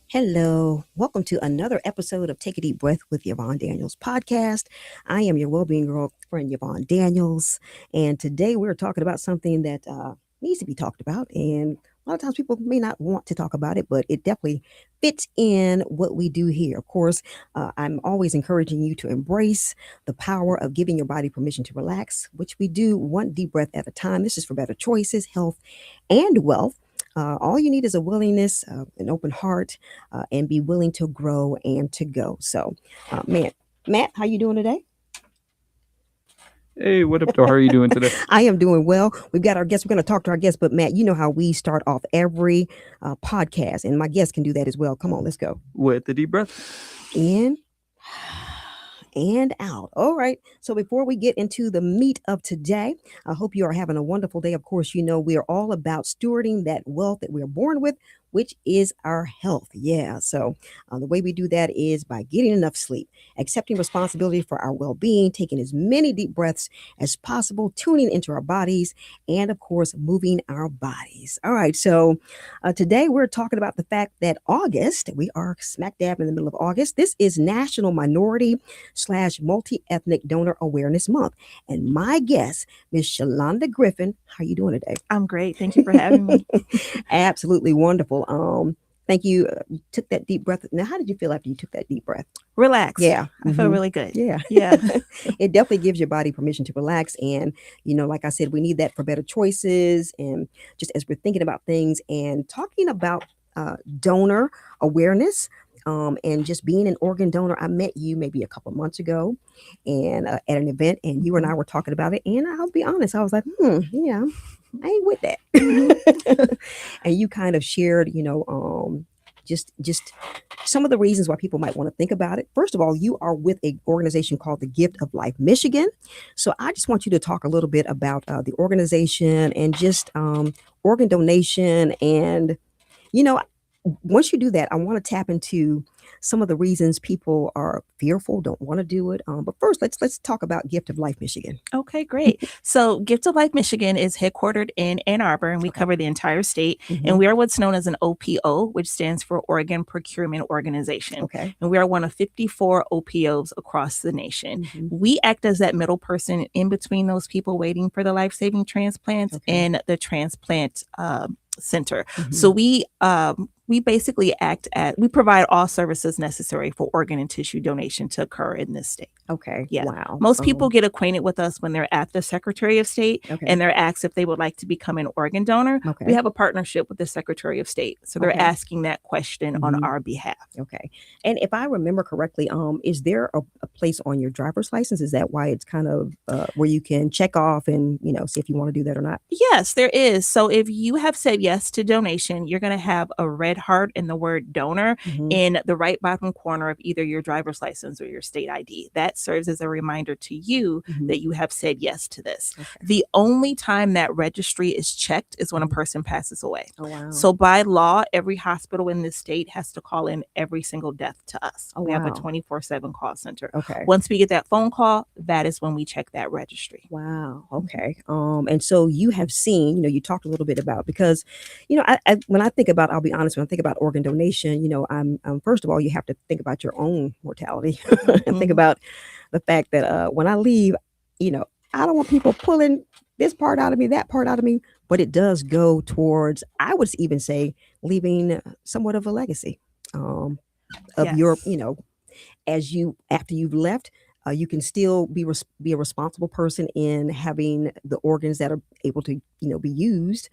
Hello. Welcome to another episode of Take a Deep Breath with Yvonne Daniels podcast. I am your well-being girlfriend, Yvonne Daniels. And today we're talking about something that needs to be talked about. And a lot of times people may not want to talk about it, but it definitely fits in what we do here. Of course, I'm always encouraging you to embrace the power of giving your body permission to relax, which we do one deep breath at a time. This is for better choices, health, and wealth. All you need is a willingness, an open heart, and be willing to grow and to go. So, Matt, how you doing today? Hey, what up, though? How are you doing today? I am doing well. We've got our guests. We're going to talk to our guests, but Matt, you know how we start off every podcast, and my guests can do that as well. Come on, let's go. With the deep breath. In and out. All right. So before we get into the meat of today, I hope you are having a wonderful day. Of course, you know we are all about stewarding that wealth that we are born with, which is our health. Yeah. So the way we do that is by getting enough sleep, accepting responsibility for our well-being, taking as many deep breaths as possible, tuning into our bodies, and of course, moving our bodies. All right. So today we're talking about the fact that August, we are smack dab in the middle of August. This is National Minority / Multi-Ethnic Donor Awareness Month. And my guest, Miss Shalonda Griffin, how are you doing today? I'm great. Thank you for having me. Absolutely wonderful. Thank you. You took that deep breath. Now, how did you feel after you took that deep breath? Relax. Yeah. I feel really good. Yeah. Yeah. It definitely gives your body permission to relax. And, like I said, we need that for better choices. And just as we're thinking about things and talking about donor awareness, and just being an organ donor, I met you maybe a couple months ago and at an event, and you and I were talking about it. And I'll be honest, I was like, yeah, I ain't with that. And you kind of shared, just some of the reasons why people might want to think about it. First of all, you are with an organization called the Gift of Life Michigan. So I just want you to talk a little bit about the organization and just organ donation. And, once you do that, I want to tap into some of the reasons people are fearful, don't want to do it. But first, let's talk about Gift of Life Michigan. Okay, great. So Gift of Life Michigan is headquartered in Ann Arbor, and we cover the entire state. And we are what's known as an OPO, which stands for Organ Procurement Organization. Okay. And we are one of 54 OPOs across the nation. We act as that middle person in between those people waiting for the life-saving transplants and the transplant center. So we basically we provide all services necessary for organ and tissue donation to occur in this state. Okay. Yeah. Wow. Most people get acquainted with us when they're at the Secretary of State and they're asked if they would like to become an organ donor. Okay. We have a partnership with the Secretary of State. So they're asking that question on our behalf. Okay. And if I remember correctly, is there a place on your driver's license? Is that why it's kind of where you can check off and, see if you want to do that or not? Yes, there is. So if you have said yes to donation, you're going to have a red heart and the word donor in the right bottom corner of either your driver's license or your state ID. That serves as a reminder to you that you have said yes to this. Okay. The only time that registry is checked is when a person passes away. Oh, wow. So by law, every hospital in this state has to call in every single death to us. Oh, we have a wow. 24/7 call center. Okay. Once we get that phone call, that is when we check that registry. Wow. Okay. And so you have seen, you talked a little bit about, because, I when I think about, I'll be honest, when I think about organ donation, I'm first of all, you have to think about your own mortality and think about the fact that when I leave, I don't want people pulling this part out of me, that part out of me, but it does go towards, I would even say, leaving somewhat of a legacy of your, after you've left, you can still be a responsible person in having the organs that are able to, be used.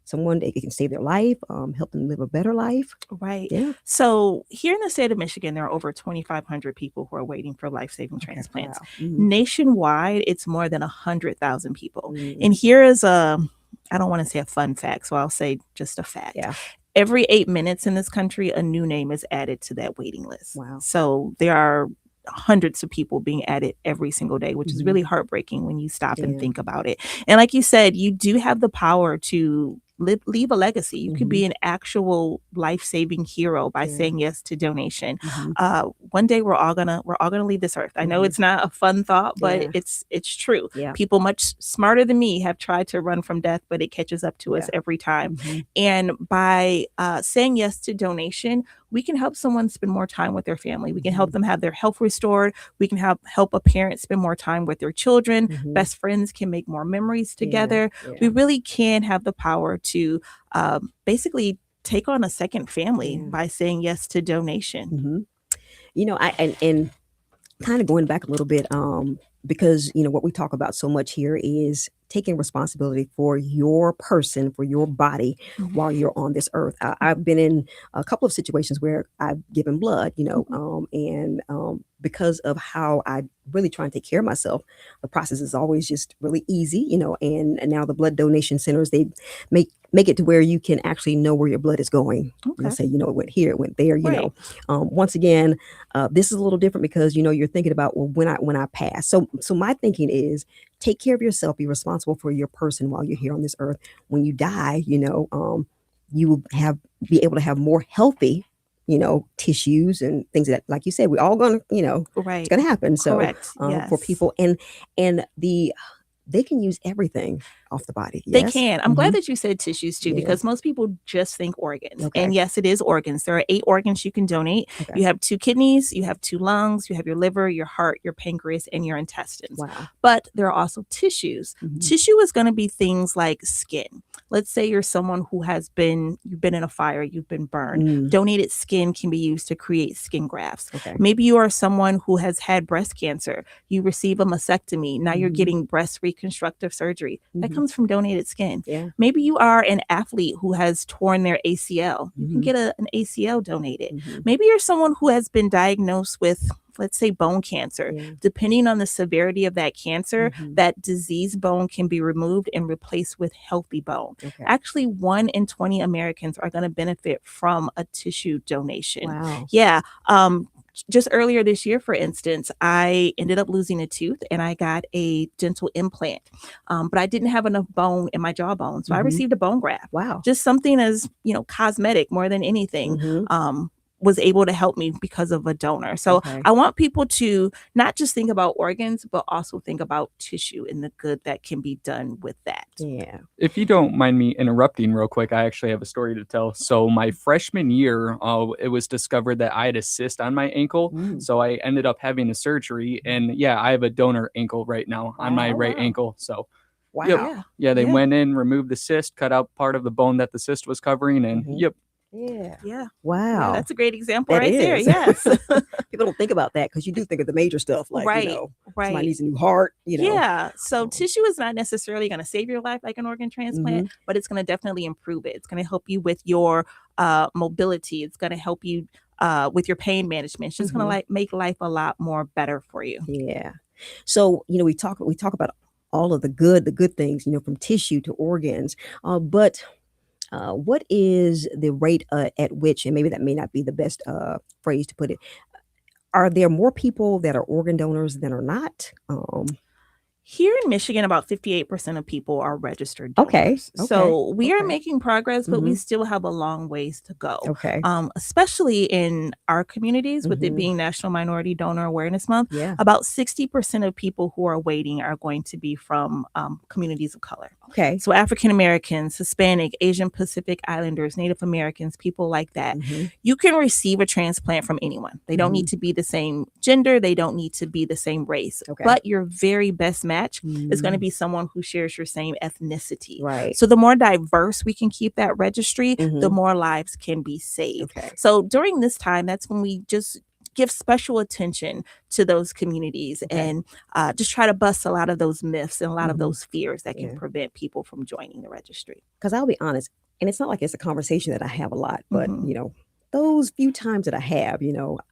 Someone, it can save their life, help them live a better life. Right. Yeah. So here in the state of Michigan, there are over 2,500 people who are waiting for life-saving transplants. Wow. Nationwide, it's more than 100,000 people. And here is I don't want to say a fun fact, so I'll say just a fact. Yeah. Every 8 minutes in this country, a new name is added to that waiting list. Wow. So there are hundreds of people being added every single day, which is really heartbreaking when you stop and think about it. And like you said, you do have the power to leave a legacy. You could be an actual life-saving hero by saying yes to donation. One day we're all gonna leave this earth. I know it's not a fun thought, but it's true. Yeah. People much smarter than me have tried to run from death, but it catches up to us every time. And by saying yes to donation, we can help someone spend more time with their family. We can help them have their health restored. We can help a parent spend more time with their children. Best friends can make more memories together. We really can have the power to basically take on a second family by saying yes to donation. And kind of going back a little bit, because what we talk about so much here is taking responsibility for your person, for your body while you're on this earth. I've been in a couple of situations where I've given blood, and because of how I really try and take care of myself, the process is always just really easy, and now the blood donation centers, they make it to where you can actually know where your blood is going. Say, it went here, it went there, once again, this is a little different because, you're thinking about, well, when I pass. So my thinking is, take care of yourself, be responsible for your person while you're here on this earth. When you die, you will be able to have more healthy, tissues and things that, like you said, we're all gonna, it's gonna happen. Correct. So for people, and they can use everything off the body. They can. I'm glad that you said tissues too, because most people just think organs. And yes, it is organs. There are 8 organs you can donate. You have 2 kidneys, you have 2 lungs, you have your liver, your heart, your pancreas, and your intestines. Wow. But there are also tissues. Tissue is going to be things like skin. Let's say you're someone who you've been in a fire, you've been burned. Donated skin can be used to create skin grafts. Maybe you are someone who has had breast cancer. You receive a mastectomy. Now you're getting breast reconstructive surgery. That comes from donated skin. Maybe you are an athlete who has torn their ACL. You can get an ACL donated. Maybe you're someone who has been diagnosed with, let's say, bone cancer. Depending on the severity of that cancer, that diseased bone can be removed and replaced with healthy bone. Actually, 1 in 20 Americans are going to benefit from a tissue donation. Wow. Yeah. Just earlier this year, for instance, I ended up losing a tooth and I got a dental implant, but I didn't have enough bone in my jawbone. So I received a bone graft. Wow. Just something as, cosmetic more than anything. Was able to help me because of a donor. So I want people to not just think about organs, but also think about tissue and the good that can be done with that. Yeah. If you don't mind me interrupting real quick, I actually have a story to tell. So my freshman year, it was discovered that I had a cyst on my ankle. So I ended up having a surgery, and I have a donor ankle right now on my right ankle. So wow. They went in, removed the cyst, cut out part of the bone that the cyst was covering, and Yeah. Wow. Yeah, that's a great example That right there. is. Yes. People don't think about that because you do think of the major stuff, like, Right. somebody needs a new heart, Yeah. So tissue is not necessarily going to save your life like an organ transplant, but it's going to definitely improve it. It's going to help you with your mobility. It's going to help you with your pain management. It's just going to make life a lot more better for you. Yeah. So, we talk about all of the good things, from tissue to organs, but what is the rate at which, and maybe that may not be the best phrase to put it, are there more people that are organ donors than are not? Here in Michigan, about 58% of people are registered donors. Okay. So we are making progress, but we still have a long ways to go. Okay. Especially in our communities, with it being National Minority Donor Awareness Month. Yeah. About 60% of people who are waiting are going to be from communities of color. Okay. So African Americans, Hispanic, Asian Pacific Islanders, Native Americans, people like that. You can receive a transplant from anyone. They don't need to be the same gender. They don't need to be the same race. But your very best match is going to be someone who shares your same ethnicity. Right. So the more diverse we can keep that registry, the more lives can be saved. So during this time, that's when we just give special attention to those communities and just try to bust a lot of those myths and a lot of those fears that can prevent people from joining the registry. Because I'll be honest, and it's not like it's a conversation that I have a lot, but those few times that I have,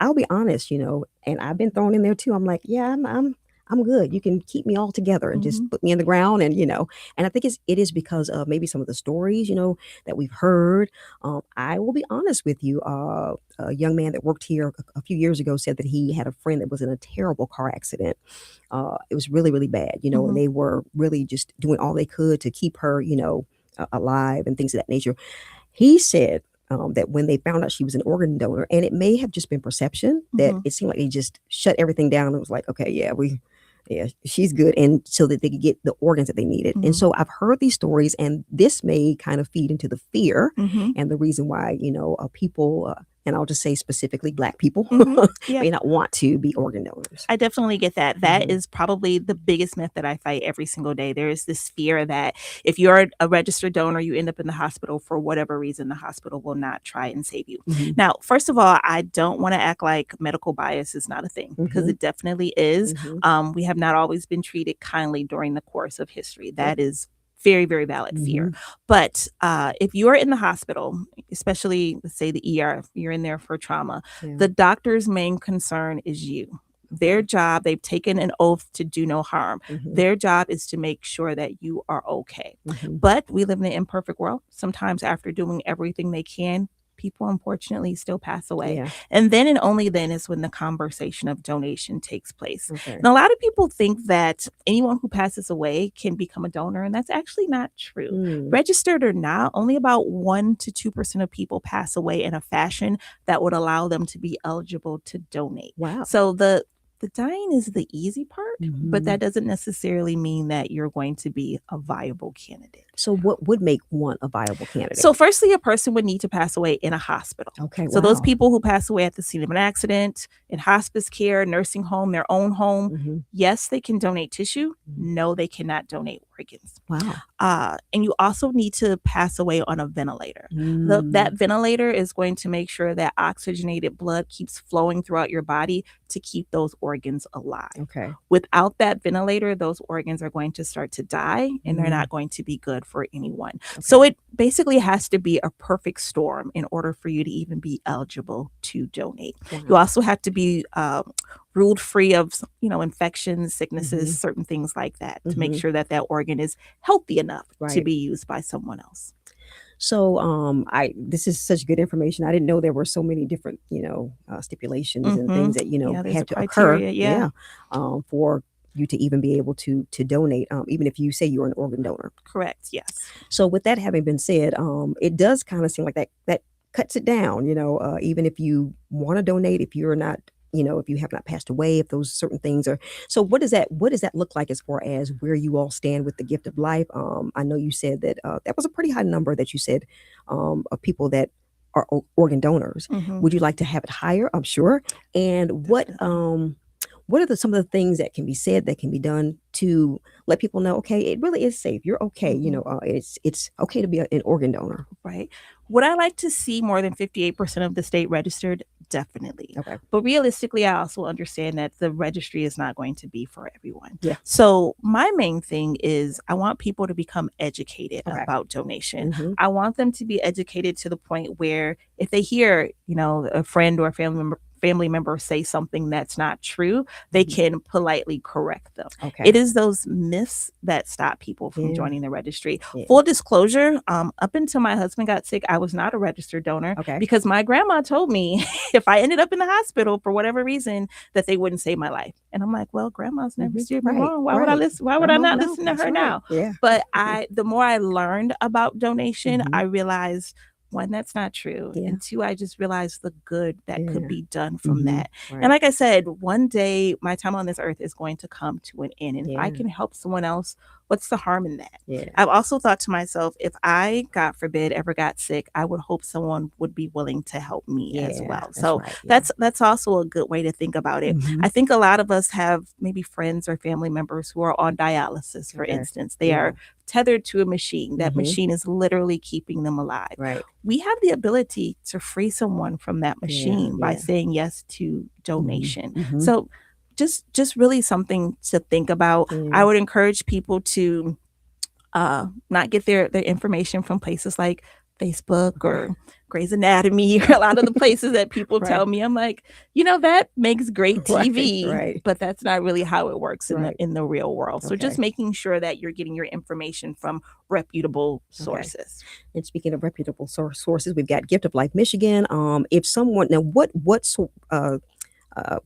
I'll be honest, and I've been thrown in there too. I'm like, yeah, I'm good. You can keep me all together and just put me in the ground, and and I think it is because of maybe some of the stories, that we've heard. I will be honest with you. A young man that worked here a few years ago said that he had a friend that was in a terrible car accident. It was really, really bad, and they were really just doing all they could to keep her, alive and things of that nature. He said that when they found out she was an organ donor, and it may have just been perception, that it seemed like they just shut everything down. It was like, okay, yeah, she's good. And so that they could get the organs that they needed. And so I've heard these stories, and this may kind of feed into the fear and the reason why, people and I'll just say specifically Black people, Yeah. may not want to be organ donors. I definitely get that. That is probably the biggest myth that I fight every single day. There is this fear that if you're a registered donor, you end up in the hospital for whatever reason, the hospital will not try and save you. Now, first of all, I don't want to act like medical bias is not a thing, because it definitely is. We have not always been treated kindly during the course of history. That is very, very valid fear. But if you're in the hospital, especially, let's say the ER, if you're in there for trauma, the doctor's main concern is you. Their job, they've taken an oath to do no harm. Their job is to make sure that you are okay. But we live in an imperfect world. Sometimes after doing everything they can, people unfortunately still pass away. And then and only then is when the conversation of donation takes place. And a lot of people think that anyone who passes away can become a donor, and that's actually not true. Registered or not, only about 1% to 2% of people pass away in a fashion that would allow them to be eligible to donate. So the dying is the easy part, but that doesn't necessarily mean that you're going to be a viable candidate. So what would make one a viable candidate? So firstly, a person would need to pass away in a hospital. So those people who pass away at the scene of an accident, in hospice care, nursing home, their own home, yes, they can donate tissue. No, they cannot donate organs. And you also need to pass away on a ventilator. That ventilator is going to make sure that oxygenated blood keeps flowing throughout your body to keep those organs alive. Without that ventilator, those organs are going to start to die, and they're not going to be good for anyone. So it basically has to be a perfect storm in order for you to even be eligible to donate. You also have to be ruled free of, infections, sicknesses, certain things like that, to make sure that that organ is healthy enough to be used by someone else. So this is such good information. I didn't know there were so many different, stipulations and things that, had to occur for you to even be able to donate, even if you say you're an organ donor. Correct. Yes. So with that having been said, it does kind of seem like that cuts it down, even if you want to donate, if you're not, if you have not passed away, if those certain things are. So what does that look like as far as where you all stand with the gift of life? I know you said that that was a pretty high number that you said of people that are organ donors. Would you like to have it higher? I'm sure. And what are some of the things that can be said, that can be done to let people know, okay, it really is safe. You're okay. It's okay to be an organ donor. Right. Would I like to see more than 58% of the state registered? Definitely. But realistically, I also understand that the registry is not going to be for everyone. So my main thing is I want people to become educated about donation. I want them to be educated to the point where if they hear, a friend or a family member say something that's not true, they can politely correct them. It is those myths that stop people from joining the registry. Full disclosure, up until my husband got sick, I was not a registered donor because my grandma told me if I ended up in the hospital for whatever reason that they wouldn't save my life. And I'm like, well, grandma's never steered me wrong. Why would I listen? Why would I not listen to her now? But the more I learned about donation, I realized, one, that's not true. And two, I just realized the good that could be done from that. And like I said, one day my time on this earth is going to come to an end. And if I can help someone else, what's the harm in that? I've also thought to myself, if I, God forbid, ever got sick, I would hope someone would be willing to help me as well. So that's also a good way to think about it. I think a lot of us have maybe friends or family members who are on dialysis, for instance. They are tethered to a machine. That machine is literally keeping them alive. We have the ability to free someone from that machine by saying yes to donation. So just really something to think about. I would encourage people to not get their information from places like Facebook or Grey's Anatomy or a lot of the places that people tell me. I'm like, that makes great TV, but that's not really how it works in the real world. So just making sure that you're getting your information from reputable sources. And speaking of reputable sources, we've got Gift of Life Michigan. If someone now, what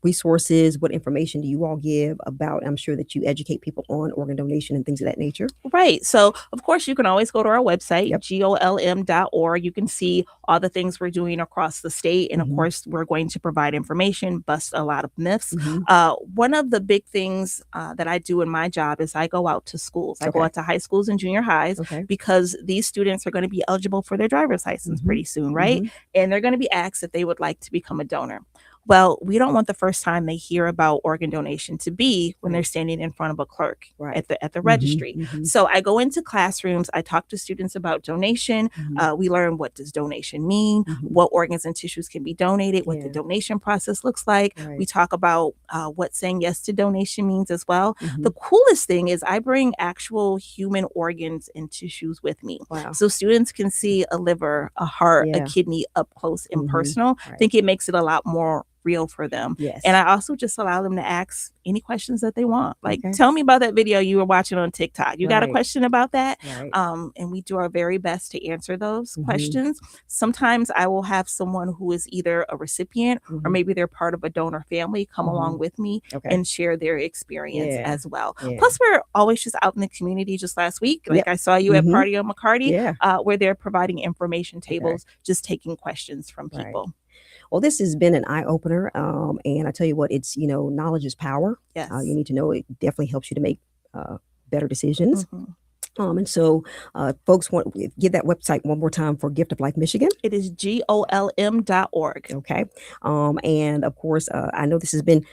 resources, what information do you all give about? I'm sure that you educate people on organ donation and things of that nature. Right. So, of course, you can always go to our website, Yep. golm.org. You can see all the things we're doing across the state. And of Mhm. course, we're going to provide information, bust a lot of myths. Mhm. One of the big things that I do in my job is I go out to schools. I go Okay. out to high schools and junior highs Okay. because these students are going to be eligible for their driver's license Mhm. pretty soon, right? Mhm. And they're going to be asked if they would like to become a donor. Well, we don't want the first time they hear about organ donation to be when they're Right. standing in front of a clerk Right. at the Mhm. registry. Mhm. So I go into classrooms, I talk to students about donation. Mhm. We learn, what does donation mean, Mhm. what organs and tissues can be donated, what the Yeah. donation process looks like. We Right. talk about what saying yes to donation means as well. The Mhm. coolest thing is I bring actual human organs and tissues with me. Wow. So students can see a liver, a heart, a Yeah. kidney up close and Mhm. personal. I Right. think it makes it a lot more real for them. Yes. And I also just allow them to ask any questions that they want. Like, Okay. tell me about that video you were watching on TikTok. You got a Right. question about that? Right. And we do our very best to answer those Mhm. questions. Sometimes I will have someone who is either a recipient or Mhm. maybe they're part of a donor family come along Mhm. with me Okay. and share their experience Yeah. as well. Yeah. Plus, we're always just out in the community. Just last week, like Yep. I saw you at Mhm. Party on McCarty, Yeah. where they're providing information Okay. tables, just taking questions from Right. people. Well, this has been an eye opener. And I tell you what, it's, knowledge is power. Yes. You need to know it definitely helps you to make better decisions. Mhm. And so, folks, give that website one more time for Gift of Life Michigan. It is golm.org. Okay. And of course, I know this has been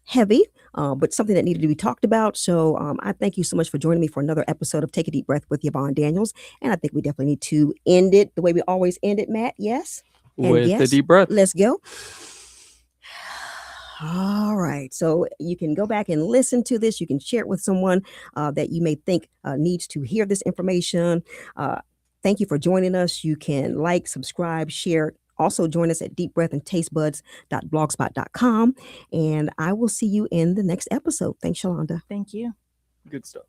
heavy, but something that needed to be talked about. So I thank you so much for joining me for another episode of Take a Deep Breath with Yvonne Daniels. And I think we definitely need to end it the way we always end it, Matt. Yes? And With yes, the deep breath. let's go. All right. So you can go back and listen to this. You can share it with someone that you may think needs to hear this information. Thank you for joining us. You can like, subscribe, share. Also join us at deepbreathandtastebuds.blogspot.com. And I will see you in the next episode. Thanks, Shalonda. Thank you. Good stuff.